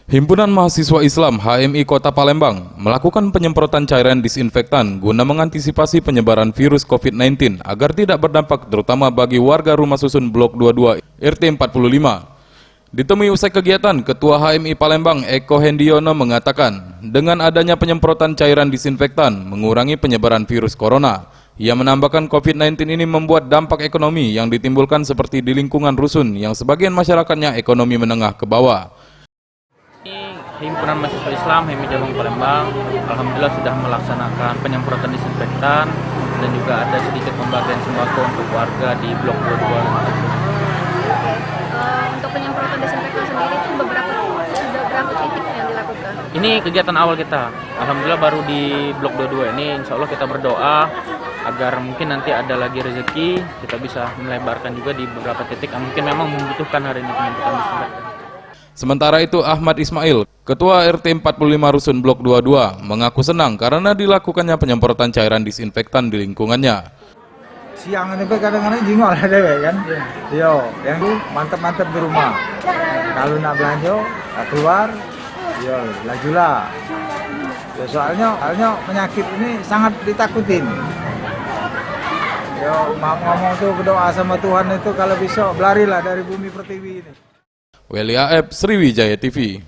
Himpunan Mahasiswa Islam HMI Kota Palembang melakukan penyemprotan cairan disinfektan guna mengantisipasi penyebaran virus COVID-19 agar tidak berdampak terutama bagi warga rumah susun Blok 22 RT 45. Ditemui usai kegiatan, Ketua HMI Palembang Eko Hendiono mengatakan, dengan adanya penyemprotan cairan disinfektan mengurangi penyebaran virus corona. Ia menambahkan COVID-19 ini membuat dampak ekonomi yang ditimbulkan seperti di lingkungan rusun yang sebagian masyarakatnya ekonomi menengah ke bawah. Himpunan Mahasiswa Islam HMI Cabang Palembang alhamdulillah sudah melaksanakan penyemprotan disinfektan dan juga ada sedikit pembagian sembako untuk warga di Blok 22. Untuk penyemprotan disinfektan sendiri itu sudah berapa titik yang dilakukan? Ini kegiatan awal kita. Alhamdulillah baru di Blok 22 ini insya Allah kita berdoa agar mungkin nanti ada lagi rezeki, kita bisa melebarkan juga di beberapa titik yang mungkin memang membutuhkan hari ini penyemprotan disinfektan. Sementara itu Ahmad Ismail, Ketua RT 45 Rusun Blok 22, mengaku senang karena dilakukannya penyemprotan cairan disinfektan di lingkungannya. Siang ini kadang-kadang jingol ada kan? Yo, yang itu mantap-mantap di rumah. Kalau nak belanja, keluar, yo lajulah. Yo soalnya penyakit ini sangat ditakutin. Yo ngomong tuh berdoa sama Tuhan itu kalau bisa belarilah dari bumi pertiwi ini. Welia Ep, Sriwijaya TV.